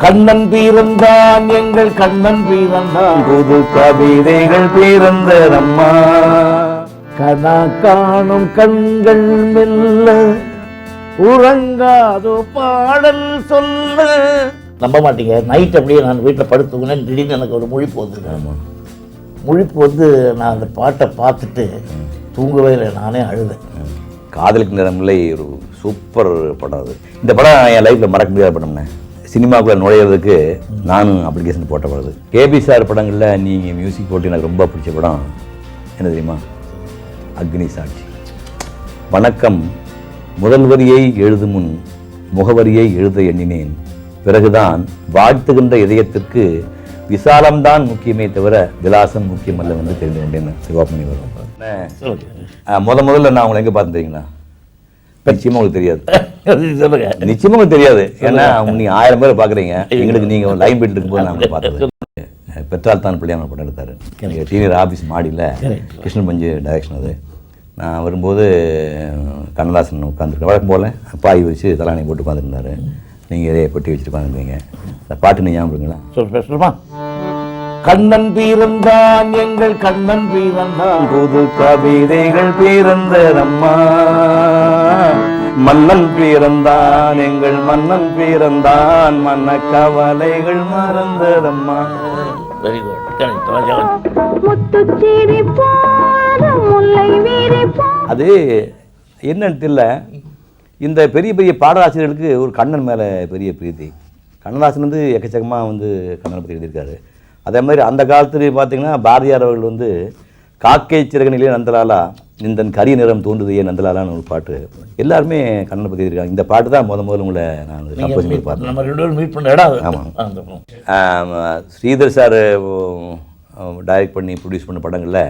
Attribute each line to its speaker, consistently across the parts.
Speaker 1: கண்ணன் பிறந்தான் எங்கள் கண்ணன் பிறந்தான் புது கவிதைகள் பிறந்ததம்மா கனா காணும் கண்கள் மெல்ல உறங்காதோ பாடல் சொல்ல. நம்ப மாட்டீங்க, நைட் அப்படியே நான் வீட்டில் படுத்துக்கினேன், திடீர்னு எனக்கு ஒரு முழிப்பு வந்துருக்கேன். முழிப்பு வந்து நான் அந்த பாட்டை பார்த்துட்டு தூங்கவே இல்லை, நானே அழுதேன்.
Speaker 2: காதலுக்கு நேரமில்லை ஒரு சூப்பர் படம் அது. இந்த படம் என் லைஃப்பில் மறக்க முடியாத படம்னே. சினிமாக்குள்ளே நுழையிறதுக்கு நானும் அப்ளிகேஷன் போட்ட படம். கேபி சார் படங்களில் நீங்கள் மியூசிக் போட்டு எனக்கு ரொம்ப பிடிச்ச படம் என்ன தெரியுமா? அக்னி சாட்சி. வணக்கம் முதல் வரியை எழுதும் முன் முகவரியை எழுத எண்ணினேன், பிறகுதான் வாழ்த்துகின்ற இதயத்திற்கு விசாலம்தான் முக்கியமே தவிர விலாசம் முக்கியமல்ல வந்து தெரிந்து கொண்டேன்னு சிவாமணி வரும். முதல்ல நான் உங்களை எங்கே பார்த்துட்டீங்களா? நிச்சயமா உங்களுக்கு தெரியாது. நிச்சயமா உங்களுக்கு தெரியாது, ஏன்னா நீங்கள் 1000 பேரை பார்க்குறீங்க. எங்களுக்கு நீங்கள் லைன் போயிட்டு இருக்கும்போது நான் பார்த்தது பெற்றால் தான் பிள்ளையான படம் எடுத்தார். சீனியர் ஆஃபீஸ் மாடியில் கிருஷ்ணன் பஞ்சு டைரக்ஷன். அது நான் வரும்போது கண்ணதாசன் உட்காந்துருக்கேன். வழக்கம் போல் பாய் வச்சு தலாணி போட்டு உட்காந்துருந்தாரு. நீங்கள் இதே பெட்டி வச்சுட்டு உட்காந்துருக்கீங்க. அந்த பாட்டு நீங்கள் ஞாபகம் இருக்குங்களா?
Speaker 1: சொல்லுமா? கண்ணன் பிறந்தான் எங்கள் கண்ணன் பிறந்தான் புது கவிதைகள் பிறந்ததம்மா மன்னன் பிறந்தான் எங்கள் மன்னன் பிறந்தான் மன்ன கவலைகள் மறந்ததம்மா. Very good. அது என்னன்னு தெரியல, இந்த பெரிய பெரிய பாடலாசிரியர்களுக்கு ஒரு கண்ணன் மேலே பெரிய பிரீத்தி. கண்ணதாசன் வந்து எக்கச்சக்கமாக வந்து கண்ணனை பற்றி எழுதியிருக்காரு. அதே மாதிரி அந்த காலத்துல பார்த்தீங்கன்னா பாரதியார் அவர்கள் வந்து காக்கை சிறகனிலே நந்தலாலா நிந்தன் கரிய நிறம் தோன்றுதையே நந்தலாலான்னு ஒரு பாட்டு எல்லாருமே கண்ணனை பற்றி எழுதியிருக்காங்க. இந்த பாட்டு தான் முதல்ல உங்களை நான் கம்போஸ் பண்ணி பார்த்தேன். ஆமாம், ஸ்ரீதர் சார் டைரக்ட் பண்ணி ப்ரொடியூஸ் பண்ண படங்களில்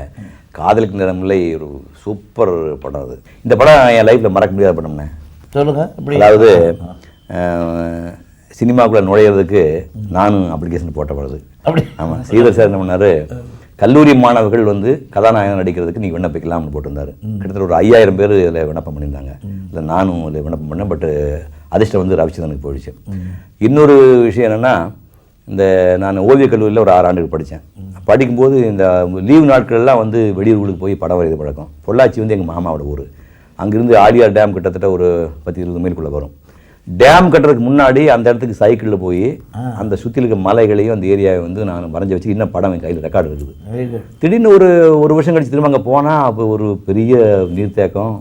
Speaker 1: காதலுக்கு நேரமில்லை ஒரு சூப்பர் படம் அது. இந்த படம் என் லைஃப்பில் மறக்க முடியாத படம்னே. சொல்லுங்க.
Speaker 2: அதாவது சினிமாக்குள்ளே நுழையிறதுக்கு நானும் அப்ளிகேஷன் போட்ட படம். ஆமாம், ஸ்ரீதர் சார் என்ன பண்ணார், கல்லூரி மாணவர்கள் வந்து கதாநாயகன் நடிக்கிறதுக்கு நீங்கள் விண்ணப்பிக்கலாம்னு போட்டிருந்தார். கிட்டத்தட்ட ஒரு 5000 பேர் இதில் விண்ணப்பம் பண்ணியிருந்தாங்க. இல்லை நானும் இதில் விண்ணப்பம் பண்ணேன். பட்டு அதிர்ஷ்டம் வந்து ரவிச்சந்திரனுக்கு போயிடுச்சு. இன்னொரு விஷயம் என்னென்னா, இந்த நான் ஓவியக் கல்லூரியில் ஒரு 6 ஆண்டுகள் படித்தேன். படிக்கும்போது இந்த லீவு நாட்கள்லாம் வந்து வெளியூர்களுக்கு போய் படம் வரைகிறது பழக்கம். பொள்ளாச்சி வந்து எங்கள் மாமாவோட ஊர். அங்கேருந்து ஆலியார் டேம் கிட்டத்தட்ட ஒரு 10-20 மைலுக்குள்ளே வரும். டேம் கட்டுறதுக்கு முன்னாடி அந்த இடத்துக்கு சைக்கிளில் போய் அந்த சுற்றி இருக்க மலைகளையும் அந்த ஏரியாவை வந்து நான் வரைஞ்சி வச்சு இன்னும் படம் என் கையில் ரெக்கார்டு இருக்குது. திடீர்னு ஒரு வருஷம் கழிச்சு திரும்ப அங்கே போனால் அப்போ ஒரு பெரிய நீர்த்தேக்கம்,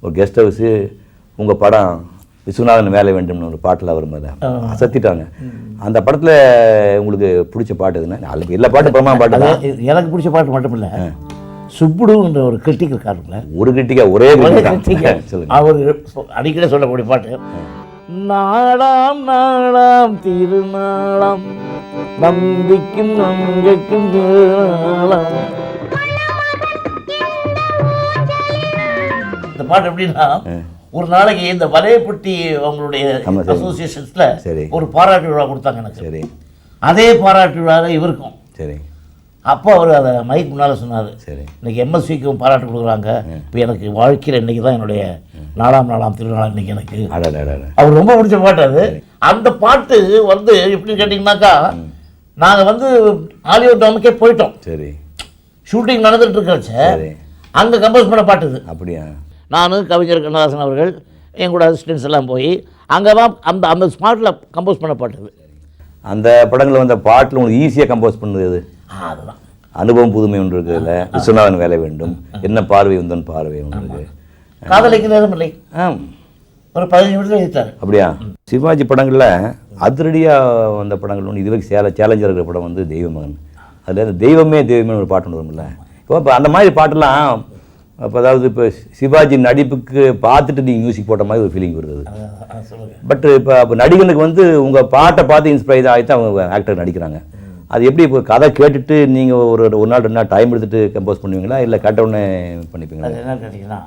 Speaker 2: ஒரு கெஸ்ட் ஹவுஸு, உங்கள் படம் விஸ்வநாதன் வேலை வேண்டும்னு ஒரு பாட்டில் வரும்போது அசத்திட்டாங்க. அந்த படத்தில் உங்களுக்கு பிடிச்ச பாட்டு எதுனா? எல்லா பாட்டு பிரமா பாட்டு தான்.
Speaker 1: எனக்கு பிடிச்ச பாட்டு மட்டும் இல்லை, சுப்புடுன்ற ஒரு கிரிட்டிக்கல் காரணம்ல
Speaker 2: ஒரு கிரிட்டிக்கா ஒரே
Speaker 1: அவர் அடிக்கடி சொல்லக்கூடிய பாட்டு, நாளாம் நாளாம் திருநாளாம் நம்பிக்கும் நம்பிக்கும் திருநாளாம். இந்த பாட்டு எப்படின்னா, ஒரு நாளைக்கு இந்த வலையப்பட்டி அவங்களுடைய அசோசியேஷன்ஸ்ல ஒரு பாராட்டு விழா கொடுத்தாங்க எனக்கு. சரி, அதே பாராட்டு விழாவில் இவருக்கும். சரி, அப்போ அவர் அதை மைக் முன்னால் சொன்னார், சரி இன்னைக்கு எம்எஸ்விக்கும் பாராட்டு கொடுக்குறாங்க, இப்போ எனக்கு வாழ்க்கையில் இன்றைக்கி தான் என்னுடைய நாளாம் திருநாள் இன்னைக்கு எனக்கு. அவர் ரொம்ப பிடிச்ச பாட்டு அது. அந்த பாட்டு வந்து எப்படின்னு கேட்டிங்கனாக்கா, நாங்கள் வந்து ஆலிவுட் டவுனுக்கே போயிட்டோம். சரி, ஷூட்டிங் நடந்துகிட்டு இருக்காச்சு, அங்கே கம்போஸ் பண்ண பாட்டு இது. அப்படியா? நானும் கவிஞர் கண்ணதாசன் அவர்கள் எங்களோட அசிஸ்டன்ஸ் எல்லாம் போய் அங்கே தான் அந்த அந்த ஸ்பாட்டில் கம்போஸ் பண்ண பாட்டு இது.
Speaker 2: அந்த படங்களில் வந்த பாட்டில் உங்களுக்கு ஈஸியாக கம்போஸ் பண்ணது எது?
Speaker 1: அதுதான்
Speaker 2: அனுபவம் புதுமை ஒன்று இருக்குதுல்ல, விஸ்வநாதன் வேலை வேண்டும், என்ன பார்வை உந்தன் பார்வை ஒன்று இருக்கு,
Speaker 1: காதலிக்கு நேரம் இல்லை, ஒரு 15 நிமிஷத்தில் எழுதிட்டார். அப்படியா?
Speaker 2: சிவாஜி படங்களில் அதிரடியாக வந்த படங்கள் ஒன்று இதுவரைக்கும் சேலஞ்சாக இருக்கிற படம் வந்து தெய்வமகன். அதில் அந்த தெய்வமே ஒரு பாட்டு ஒன்று வரும்ல. இப்போ அந்த மாதிரி பாட்டெல்லாம் இப்போ அதாவது இப்போ சிவாஜி நடிப்புக்கு பார்த்துட்டு நீங்கள் மியூசிக் போட்ட மாதிரி ஒரு ஃபீலிங் வருது. பட் இப்போ நடிகனுக்கு வந்து உங்கள் பாட்டை பார்த்து இன்ஸ்பைர் ஆகி தான் அவங்க ஆக்டர் நடிக்கிறாங்க. அது எப்படி இப்போ கதை கேட்டுட்டு நீங்கள் ஒரு நாள் 2 நாள் டைம் எடுத்துகிட்டு கம்போஸ் பண்ணுவீங்களா, இல்லை கேட்டவுடனே பண்ணிப்பீங்களா?
Speaker 1: அது என்ன கேட்டிங்கன்னா,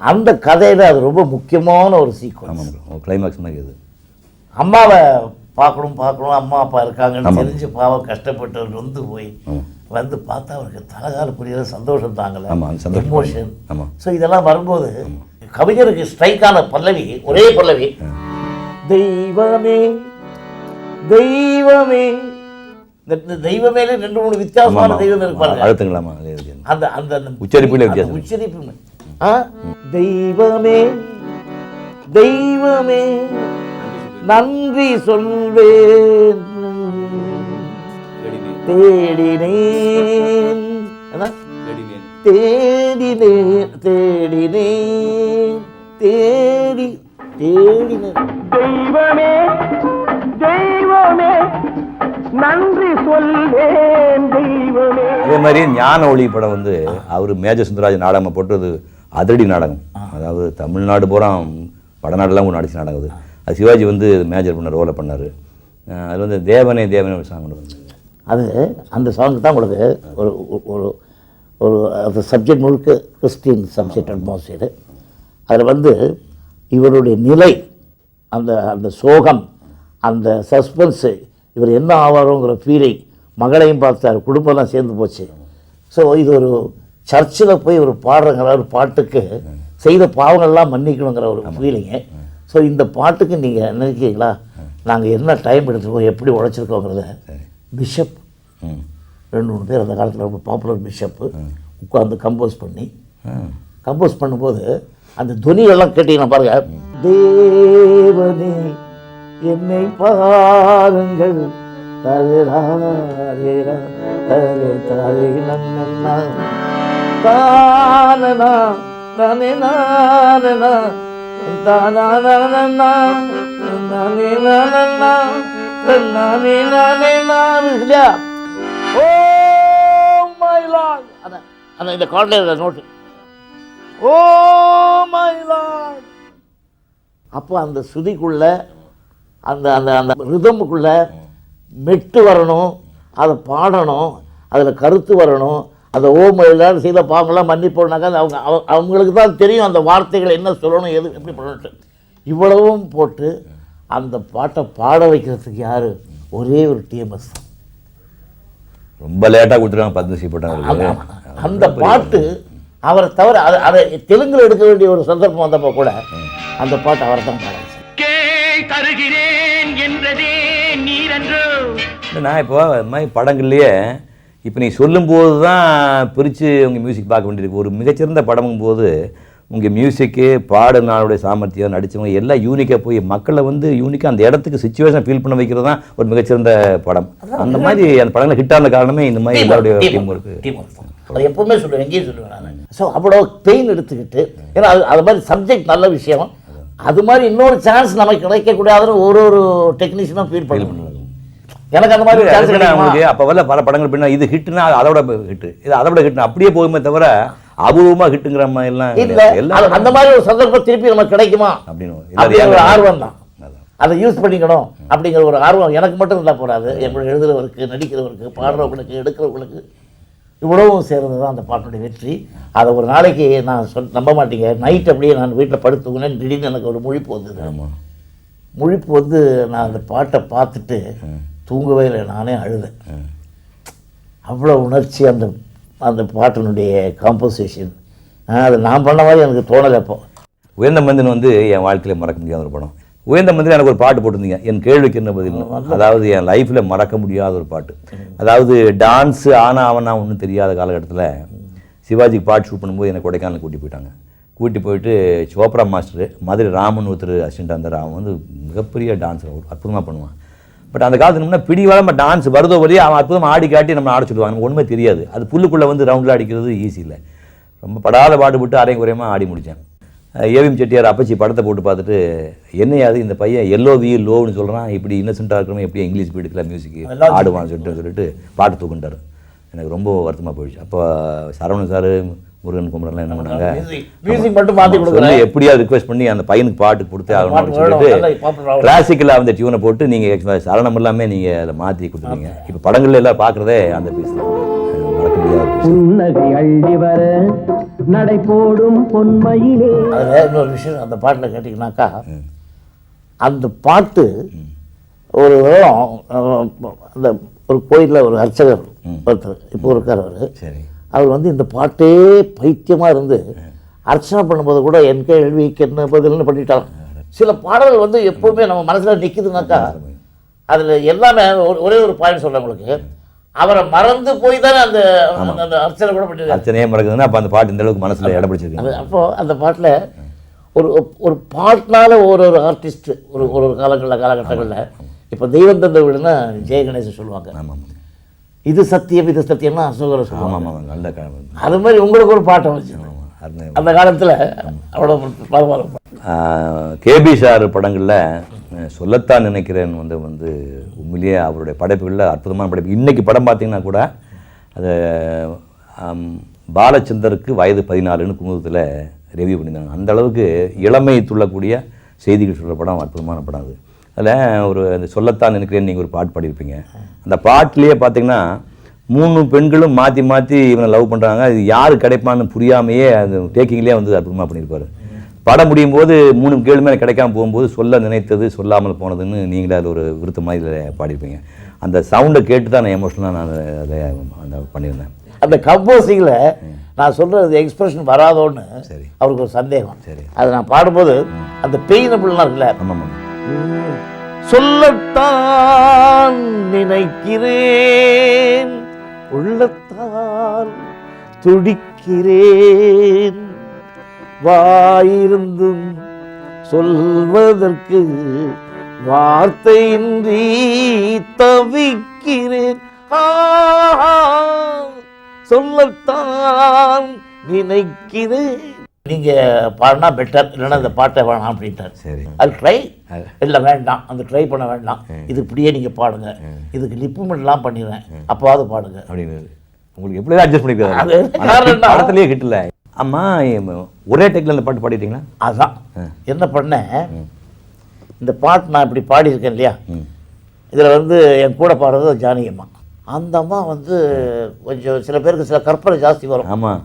Speaker 1: அந்த கதையில் அது ரொம்ப முக்கியமான ஒரு சீக்வன்ஸ்.
Speaker 2: ஆமாம், கிளைமேக்ஸ் மாதிரி அது.
Speaker 1: அம்மாவை பார்க்கணும், அம்மா அப்பா இருக்காங்கன்னு தெரிஞ்சு பாவம் கஷ்டப்பட்டு வந்து போய் வந்து பார்த்தா அவருக்கு தலகால புரியாத சந்தோஷம் தாங்கலை, எமோஷன். ஸோ இதெல்லாம் வரும்போது கவிஞருக்கு ஸ்ட்ரைக்கான பல்லவி, ஒரே பல்லவி, தெய்வமே தெய்வமே. இந்த தெய்வமேல 2-3 வித்தியாசமான தெய்வம் இருப்பாங்க.
Speaker 2: அழுத்துங்களாமா?
Speaker 1: அந்த அந்த
Speaker 2: உச்சரிப்புல வித்தியாசம்.
Speaker 1: உச்சரிப்பு. தெய்வமே தெய்வமே நன்றி சொல்வேன், தேடினேன் தேடினேன் தேடினேன் தேடி தேடினேன். தெய்வமே தெய்வமே நன்றி சொல்வேன் தெய்வமே.
Speaker 2: அதே மாதிரி ஞான ஒளி படம் வந்து அவர் மேஜர் சுந்தரராஜன் நாடகம் போட்டது அதிரடி நாடகம். அதாவது தமிழ்நாடு பூரா வடநாடுலாம் ஒரு நடிச்ச நாடகம். அது சிவாஜி வந்து மேஜர் பண்ண ரோலை பண்ணார். அது வந்து தேவனே தேவனே ஒரு சாங் வந்து
Speaker 1: அது அந்த சாங் தான் உங்களுக்கு ஒரு ஒரு ஒரு அந்த சப்ஜெக்ட் முழுக்க கிறிஸ்டின் சப்ஜெக்ட் அட்மாஸ்பியர். அதில் வந்து இவருடைய நிலை, அந்த அந்த சோகம், அந்த சஸ்பென்ஸு, இவர் என்ன ஆவாரோங்கிற ஃபீலிங், மகளையும் பார்த்தார், குடும்பம்லாம் சேர்ந்து போச்சு. ஸோ இது ஒரு சர்ச்சில் போய் ஒரு பாடுறங்கிற ஒரு பாட்டுக்கு செய்த பாவங்கள்லாம் மன்னிக்கணுங்கிற ஒரு ஃபீலிங்கு. ஸோ இந்த பாட்டுக்கு நீங்கள் நினைக்கிறீங்களா, நாங்கள் என்ன டைம் எடுத்துருக்கோம், எப்படி உழைச்சிருக்கோங்கிறத பிஷப் 2-3 பேர் அந்த காலத்தில் ரொம்ப பாப்புலர் பிஷப்பு உட்காந்து கம்போஸ் பண்ணும்போது அந்த துணிகள்லாம் கேட்டீங்கன்னா பாருங்க, தேவனே என்னை பாருங்கள் தருளாரேரா தரே தரே நன்னன்னா தானனா நானே நானனா தானனா நானே நானனா நானே நானே நான் இல்லையா. ஓ மை லார்ட், அந்த இந்த கார்டில் நோட்டு, ஓ மை லார்ட். அப்போ அந்த சுதிக்குள்ள அந்த அந்த அந்த ரிதமுக்குள்ள மெட்டு வரணும், அதை பாடணும், அதில் கருத்து வரணும். அந்த ஓம் எல்லாரும் செய்த பாவங்கள்லாம் மன்னிப்போனாக்கா அவங்களுக்கு தான் தெரியும் அந்த வார்த்தைகள் என்ன சொல்லணும், எது எப்படி பண்ணணுட்டு. இவ்வளவும் போட்டு அந்த பாட்டை பாட வைக்கிறதுக்கு யார்? ஒரே ஒரு டிஎம்எஸ் தான்.
Speaker 2: ரொம்ப லேட்டாக கொடுத்துருக்காங்க பத்மஸ்ரீ போட்டாங்க.
Speaker 1: அந்த பாட்டு அவரை தவிர அதை தெலுங்குல எடுக்க வேண்டிய ஒரு சந்தர்ப்பம் வந்தப்போ கூட அந்த பாட்டு அவரை தான் பாட வச்சார்.
Speaker 2: நான் இப்போ இது மாதிரி படங்கள்லேயே இப்போ நீ சொல்லும்போது தான் பிரித்து உங்கள் மியூசிக் பார்க்க வேண்டியிருக்கு. ஒரு மிகச்சிறந்த படமும் போது உங்கள் மியூசிக்கு, பாடனாளுடைய சாமர்த்தியம், நடித்தவங்க எல்லாம் யூனிக்காக போய் மக்களை வந்து யூனிக்காக அந்த இடத்துக்கு சுச்சுவேஷன் ஃபீல் பண்ண வைக்கிறது தான் ஒரு மிகச்சிறந்த படம். அந்த மாதிரி அந்த படங்களை ஹிட் ஆன காரணமே இந்த மாதிரி எல்லாருடைய டீம் ஒர்க்கு.
Speaker 1: அது எப்பவுமே சொல்லுவேன், எங்கேயும் சொல்லுவேன் நான். ஸோ அவ்வளோ பெயின் எடுத்துக்கிட்டு, ஏன்னா அது மாதிரி சப்ஜெக்ட் நல்ல விஷயம், அது மாதிரி இன்னொரு சான்ஸ் நமக்கு கிடைக்கக்கூடாதுன்னு ஒரு டெக்னீஷியனும் ஃபீல் பண்ண. எனக்கு அந்த மாதிரி
Speaker 2: உங்களுக்கு அப்போ வரல பல படங்கள் பின்னா இது ஹிட்னா அதோட ஹிட்டு, இது அதோட ஹிட்னா அப்படியே போகுமே தவிர அபூர்வமாக ஹிட்டுங்கிற மாதிரி எல்லாம்
Speaker 1: அந்த மாதிரி ஒரு சந்தர்ப்பம் திருப்பி நமக்கு கிடைக்குமா அப்படின்னு ஒரு ஆர்வம் தான். அதை யூஸ் பண்ணிக்கணும் அப்படிங்கிற ஒரு ஆர்வம் எனக்கு மட்டும் இருந்தால் போகாது, எங்களுக்கு எழுதுறவருக்கு, நடிக்கிறவருக்கு, பாடுறவங்களுக்கு, எடுக்கிறவங்களுக்கு இவ்வளவும் சேர்ந்து தான் அந்த பாட்டுடைய வெற்றி. அதை ஒரு நாளைக்கு நான் நம்ப மாட்டீங்க, நைட் அப்படியே நான் வீட்டில் படுத்துக்குனேன், திடீர்னு எனக்கு ஒரு முழிப்பு வந்தது. முழிப்பு வந்து நான் அந்த பாட்டை பார்த்துட்டு தூங்கவே இல்லை, நானே அழுதேன். அவ்வளோ உணர்ச்சி அந்த அந்த பாட்டினுடைய காம்போசிஷன். அது நான் பண்ண மாதிரி எனக்கு தோணலை. அப்போ
Speaker 2: உயர்ந்த மந்திரன் வந்து என் வாழ்க்கையில் மறக்க முடியாத ஒரு படம். உயர்ந்த மந்திரன் எனக்கு ஒரு பாட்டு போட்டிருந்தீங்க, என் கேள்விக்கு என்ன பதில். அதாவது என் லைஃப்பில் மறக்க முடியாத ஒரு பாட்டு. அதாவது டான்ஸு ஆனா ஒன்றும் தெரியாத காலகட்டத்தில் சிவாஜிக்கு பாட்டு ஷூட் பண்ணும்போது என்னை கொடைக்கானல் கூட்டி போயிட்டு சோப்ரா மாஸ்டர் மதுரை ராமன் ஒருத்தர் அசிஸ்டண்டாக இருந்தார். அவன் வந்து மிகப்பெரிய டான்ஸர், அற்புதமாக பண்ணுவான். பட் அந்த காலத்துக்கு முன்னே பிடிவாள டான்ஸ் வருதோ வரையும் அவன் அற்புதமாக ஆடி காட்டி நம்ம ஆடிச்சுடுவாங்க, நமக்கு ஒன்றுமே தெரியாது. அது புல்லுக்குள்ளே வந்து ரவுண்டில் அடிக்கிறது ஈஸி இல்லை. ரொம்ப படாத பாடுபட்டு அரையும் குறையமாக ஆடி முடித்தேன். ஏவிஎம் செட்டியார் அப்பச்சி படத்தை போட்டு பார்த்துட்டு என்னையாது இந்த பையன் எல்ஓவி லோன்னு சொல்கிறான், இப்படி இன்னசென்ட்டாக இருக்கிறவங்க எப்படி இங்கிலீஷ் பீடுக்கெலாம் மியூசிக் ஆடுவான்னு சொல்லிட்டு பாட்டு தூக்குண்டார். எனக்கு ரொம்ப வருத்தமாக போயிடுச்சு. அப்போ சரவணன் சார், முருகன் குமரன்லாம் என்ன பண்ணாங்க,
Speaker 1: மியூசிக் மட்டும் மாற்றி கொடுக்குறாங்க,
Speaker 2: எப்படியாவது ரிக்வெஸ்ட் பண்ணி அந்த பையனுக்கு பாட்டு கொடுத்து ஆகணும்னு சொல்லிட்டு கிளாசிக்கல் அந்த டியூனை போட்டு நீங்கள் சரணம் எல்லாமே நீங்கள் அதை மாற்றி கொடுத்துருங்க. இப்போ படங்கள்ல எல்லாம் பார்க்குறதே அந்த பீஸ் தான், மறக்க முடியாது.
Speaker 1: நடை போடும் பொன்மையிலே. அதில் இன்னொரு விஷயம் அந்த பாட்டில் கேட்டிங்கனாக்கா, அந்த பாட்டு ஒரு அந்த ஒரு கோயிலில் ஒரு அர்ச்சகர் ஒருத்தர் இப்போ இருக்கார், அவர் வந்து இந்த பாட்டே பைத்தியமாக இருந்து அர்ச்சனை பண்ணும்போது கூட என் கேள்விக்கு என்ன பதில்னு பண்ணிட்டாங்க. சில பாடல்கள் வந்து எப்போவுமே நம்ம மனசில் நிற்குதுனாக்கா அதில் எல்லாமே ஒரே ஒரு பாயிண்ட் சொல்கிறேன் உங்களுக்கு. அவரை மறந்து போய் தானே அந்த அந்த அர்ச்சனை கூட பண்ணிருக்காரு.
Speaker 2: அர்ச்சனையே மறக்குதுன்னா அப்போ அந்த பாட்டு இந்த அளவுக்கு மனசில் இடம் பிடிச்சிருக்கு.
Speaker 1: அப்போது அந்த பாட்டில் ஒரு பாட்டினால ஒரு ஆர்டிஸ்ட் ஒரு காலகட்டங்களில் இப்போ தெய்வம் தந்த வீடுன்னா ஜெய கணேசன் சொல்லுவாங்க.
Speaker 2: ஆமாம்,
Speaker 1: இது சத்தியம் இது சத்தியம்னா அசோகரை சொல்லுவாங்க.
Speaker 2: ஆமாம், நல்ல
Speaker 1: அது மாதிரி உங்களுக்கு ஒரு பாட்டை வச்சு அந்த காலத்தில் அவ்வளோ பரவாயில்ல.
Speaker 2: கேபி சார் படங்களில் சொல்லத்தான் நினைக்கிறேன் வந்து உண்மையிலேயே அவருடைய படைப்புகளில் அற்புதமான படைப்பு. இன்றைக்கி படம் பார்த்திங்கன்னா கூட அது பாலச்சந்தருக்கு வயது 14ன்னு குமுதத்தில் ரிவ்யூ பண்ணியிருந்தாங்க. அந்த அளவுக்கு இளமை துள்ளக்கூடிய செய்திகள் சொல்கிற படம், அற்புதமான படம் அது. அதில் ஒரு அந்த சொல்லத்தான் நினைக்கிறேன் நீங்கள் ஒரு பாட்டு பாடியிருப்பீங்க. அந்த பாட்டிலேயே பார்த்திங்கன்னா 3 பெண்களும் மாற்றி மாற்றி இவனை லவ் பண்ணுறாங்க. இது யார் கிடைப்பான்னு புரியாமையே அந்த டேக்கிங்லேயே வந்து அற்புதமாக பண்ணியிருப்பார். படம் முடியும் போது 3 கேளுமே கிடைக்காம போகும்போது சொல்ல நினைத்தது சொல்லாமல் போனதுன்னு நீங்களே அதில் ஒரு விருத்தமாக இதில் பாடியிருப்பீங்க. அந்த சவுண்டை கேட்டு தான் நான் எமோஷனலாக நான் அதை அந்த பண்ணியிருந்தேன்.
Speaker 1: அந்த கம்போசிங்கில் நான் சொல்கிறது எக்ஸ்பிரஷன் வராதோன்னு சரி அவருக்கு ஒரு சந்தேகம். சரி, அதை நான் பாடும்போது அந்த பெயினபிள்லாம் இருக்குல்ல.
Speaker 2: ஆமாம்,
Speaker 1: சொல்லத்தான் நினைக்கிறேன் உள்ளத்தால் துடிக்கிறேன் வாயிருந்தும் சொல்வதற்கு வார்த்தையின்றி தவிக்கிறேன் சொல்லத்தான் நினைக்கிறேன். நீங்க பாடினா பெட்டர், இல்லைன்னா இந்த பாட்டை வேணாம் அப்படின்ட்டார்.
Speaker 2: சரி,
Speaker 1: அது ட்ரை இல்லை வேண்டாம், அந்த ட்ரை பண்ண வேண்டாம், இது இப்படியே நீங்கள் பாடுங்க, இதுக்கு லிப்புமெண்ட்லாம் பண்ணிடுறேன், அப்போவாது பாடுங்க அப்படின்னு.
Speaker 2: உங்களுக்கு எப்படி அட்ஜஸ்ட் பண்ணிக்கிறது படத்துலேயே கிட்டல. ஆமாம், ஒரே டேக்கில் அந்த பாட்டு பாடிட்டீங்களா?
Speaker 1: அதுதான் என்ன பண்ணேன். இந்த பாட்டு நான் இப்படி பாடியிருக்கேன் இல்லையா, இதில் வந்து என் கூட பாடுறது ஜானகி அம்மா. அந்த அம்மா வந்து கொஞ்சம் சில பேருக்கு சில கற்பனை ஜாஸ்தி வரும்.
Speaker 2: ஆமாம்,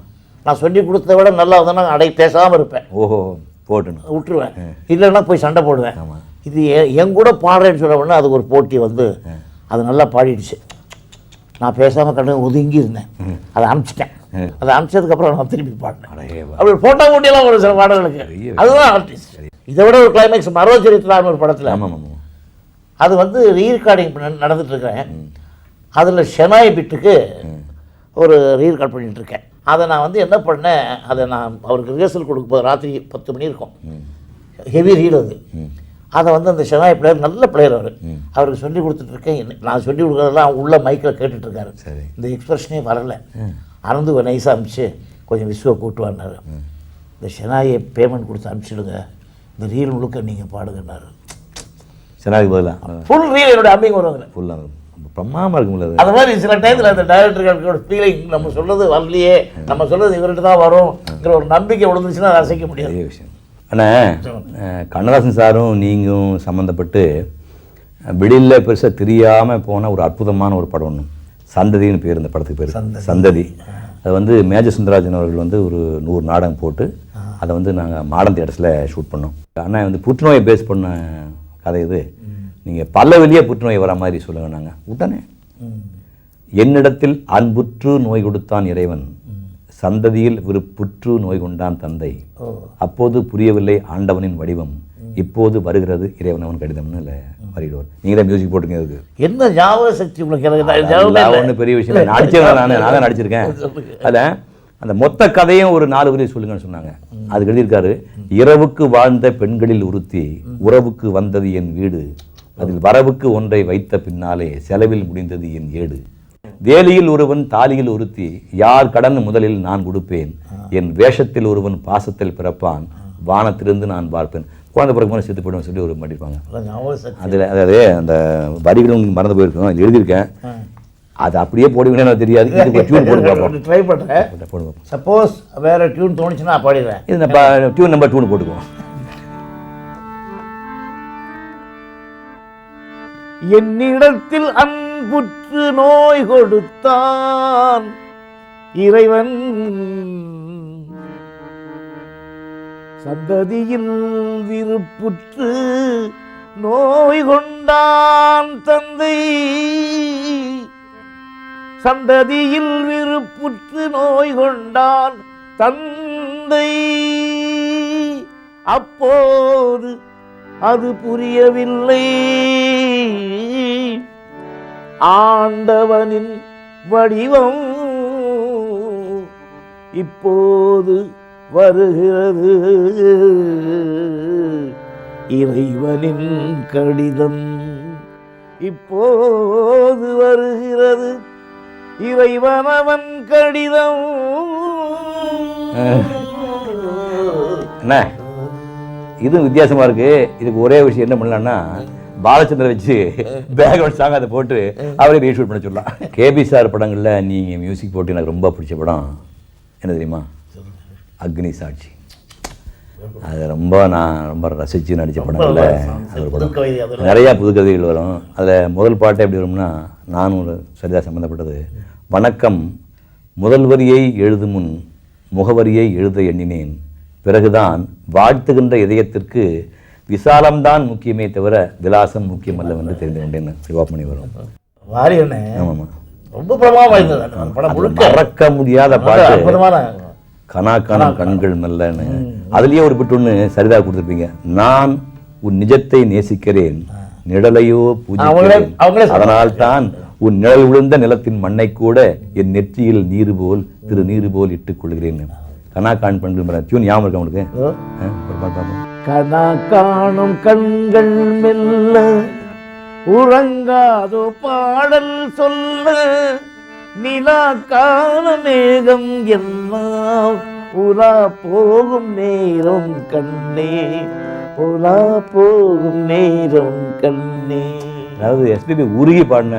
Speaker 1: நான் சொல்லி கொடுத்தத விட நல்லா வந்தேன்னா பேசாமல் இருப்பேன்.
Speaker 2: ஓஹோ, போட்டுன்னு
Speaker 1: விட்டுருவேன், இல்லைன்னா போய் சண்டை போடுவேன். இது என் கூட பாடுறேன்னு சொல்ல உடனே அதுக்கு ஒரு போட்டி வந்து அது நல்லா பாடிடுச்சு. நான் பேசாமல் கண்டு ஒதுங்கி இருந்தேன், அதை அனுப்பிச்சிட்டேன். அதை அனுப்பிச்சதுக்கப்புறம் நான் திருப்பி பாடினேன். அப்படி போட்டோ போட்டியெல்லாம் ஒரு சில பாடல்களுக்கு அதுதான் ஆர்டிஸ்ட். இதை விட ஒரு கிளைமேக்ஸ் மரவச்சரித்திரான்னு ஒரு படத்தில் அது வந்து ரீரெக்கார்டிங் நடந்துட்டு இருக்கேன். அதில் ஷெனாய் பிட்டுக்கு ஒரு ரீரெக்கார்ட் பண்ணிட்டு இருக்கேன். அதை நான் வந்து என்ன பண்ணேன், அதை நான் அவருக்கு ரிஹர்சல் கொடுக்கும்போது ராத்திரி 10 மணி இருக்கும், ஹெவி ரீல் அது. அதை வந்து அந்த ஷெனாய் பிளேயர் நல்ல பிளேயர் அவருக்கு சொல்லி கொடுத்துட்ருக்கேன். நான் சொல்லி கொடுக்குறதெல்லாம் உள்ள மைக்கில் கேட்டுட்ருக்காரு. இந்த எக்ஸ்பிரஷனே வரலை. அறந்து நைஸாக அனுப்பிச்சு கொஞ்சம் விஸ்வ கூட்டுவான்னாரு. இந்த ஷெனாயை பேமெண்ட் கொடுத்து அனுப்பிச்சிடுங்க, இந்த ரீல் முழுக்க நீங்கள் பாடுங்கன்னாரு.
Speaker 2: ஷெனாய்க்கு பதிலாக
Speaker 1: ஃபுல் ரீல் என்னோட அம்மிங் வருவாங்க
Speaker 2: ஃபுல்லாக பிரமாதமாக இருக்கும்ல.
Speaker 1: அது மாதிரி சில டைத்தில் அந்த டைரக்டர்களோட ஃபீலிங் நம்ம சொல்கிறது வரலையே, நம்ம சொல்கிறது இவர்கிட்ட தான் வரும்ங்கிற ஒரு நம்பிக்கை விழுந்துச்சுன்னா அதை அசைக்க முடியாது.
Speaker 2: பெரிய விஷயம். ஆனால் கண்ணதாசன் சாரும் நீங்களும் சம்மந்தப்பட்டு வெளியில் பெருசாக தெரியாமல் போன ஒரு அற்புதமான ஒரு படம் ஒன்று, சந்ததின்னு பேர். இந்த படத்துக்கு பேர் சந்ததி. அது வந்து மேஜர் சுந்தரராஜன் அவர்கள் வந்து ஒரு 100 நாடகம் போட்டு அதை வந்து நாங்கள் மாடர்ன் தியேட்டர்ஸில் ஷூட் பண்ணோம். ஆனால் வந்து புற்றுநோயை பேஸ் பண்ண கதை இது. நீங்கள் பல வெளியே புற்றுநோய் வர மாதிரி சொல்லுங்க. நாங்கள் உடனே என்னிடத்தில் அன்புற்று நோய் கொடுத்தான் இறைவன், சந்ததியில் விருப்புற்று நோய் கொண்டான் தந்தை, அப்போது புரியவில்லை ஆண்டவனின் வடிவம், இப்போது வருகிறது இறைவனவன் கடிதம்னு இல்லை வரிடுவார். நீங்கள் தான் மியூசிக் போட்டுருக்கீங்க. அதுக்கு
Speaker 1: என்ன ஞாபக சக்தி உங்களுக்கு?
Speaker 2: ஒன்றும் பெரிய விஷயம். நடிச்சேன், நான் தான் நடிச்சிருக்கேன். அதில் அந்த மொத்த கதையும் ஒரு 4 வரி சொல்லுங்கன்னு சொன்னாங்க. அது எழுதியிருக்காரு, இரவுக்கு வாழ்ந்த பெண்களில் ஒருத்தி, உறவுக்கு வந்தது என் வீடு, அதில் வரவுக்கு ஒன்றை வைத்த பின்னாலே செலவில் முடிந்தது என் ஏடு, வேலியில் ஒருவன் தாலியில் ஒருத்தி, யார் கடன் முதலில் நான் கொடுப்பேன், என் வேஷத்தில் ஒருவன் பாசத்தில் பிறப்பான், வானத்திலிருந்து நான் பார்ப்பேன், குழந்தை பிறகு செத்து போய்டும் சொல்லி ஒரு மாட்டிருப்பாங்க. அதில் அதாவது அந்த வரிகளும் மறந்து போயிருக்கோம், அதில் எழுதியிருக்கேன். அது அப்படியே போடுவீங்கன்னா எனக்கு தெரியாது. இதுக்கு டியூன் போட்டு பார்ப்போம்,
Speaker 1: ட்ரை பண்ணுறேன். போடுவோம். சப்போஸ் வேறு டியூன் தோணுச்சுன்னா பாடிடுறேன்.
Speaker 2: இது நம்ம டியூன் நம்பர் 2 போட்டுக்குவோம்.
Speaker 1: என்னிடத்தில் அன்புற்று நோய் கொடுத்தான் இறைவன், சந்ததியில் விருப்புற்று நோய் கொண்டான் தந்தை, சந்ததியில் விருப்புற்று நோய் கொண்டான் தந்தை, அப்போது அது புரியவில்லை ஆண்டவனின் வடிவம் இப்போது வருகிறது, இறைவனின் கடிதம் இப்போது வருகிறது, இறைவனவன் கடிதம்.
Speaker 2: என்ன இது வித்தியாசமா இருக்கு. இதுக்கு ஒரே விஷயம் என்ன பண்ணலாம்னா, பாலச்சந்திர வச்சு பேக்ரவுண்ட் சாங் அதை போட்டு அவரே ரீஷூட் பண்ண சொல்லலாம். கேபி சார் படங்களில் நீங்கள் மியூசிக் போட்டு எனக்கு ரொம்ப பிடிச்ச படம் என்ன தெரியுமா? அக்னி சாட்சி. அது நான் ரொம்ப ரசித்து நடித்த படங்களில் அது ஒரு படம். நிறையா புதுக்கவிதைகள் வரும். அதில் முதல் பாட்டு எப்படி வரும்னா, நானும் ஒரு சரியாக சம்மந்தப்பட்டது. வணக்கம், முதல் வரியை எழுதும் முன் முகவரியை எழுத எண்ணினேன், பிறகுதான் வாழ்த்துகின்ற இதயத்திற்கு விசாலம்தான் முக்கியமே தவிர விலாசம் முக்கியம் அல்லவென்று தெரிந்து கொண்டேன்னு சிவாமணி வரும். ஆமாம்,
Speaker 1: ரொம்ப பிரமாதம்.
Speaker 2: மறக்க முடியாத பாட்டு. கனா காணும் கண்கள் மெல்லன்னு அதுலயே ஒரு பிட்டு ஒன்று சரிதா கொடுத்துருப்பீங்க. நான் உன் நிஜத்தை நேசிக்கிறேன், நிழலையோ பூஜிக்கிறேன், அதனால் தான் உன் நிழல் விழுந்த நிலத்தின் மண்ணை கூட என் நெற்றியில் நீரு போல் திரு நீரு போல் இட்டுக் கொள்கிறேன். கனா காணும் கண்கள் டியூன் ஞாபகம் இருக்கு உங்களுக்கு?
Speaker 1: கனா காணும் கண்கள் மெல்ல உறங்காதோ பாடல் சொல்ல, நிலா காண மேகம் எல்லாம் உலா போகும் நேரம் கண்ணே, உலா போகும் நேரம் கண்ணே.
Speaker 2: அதாவது எஸ்பிபி உருகி பாடின.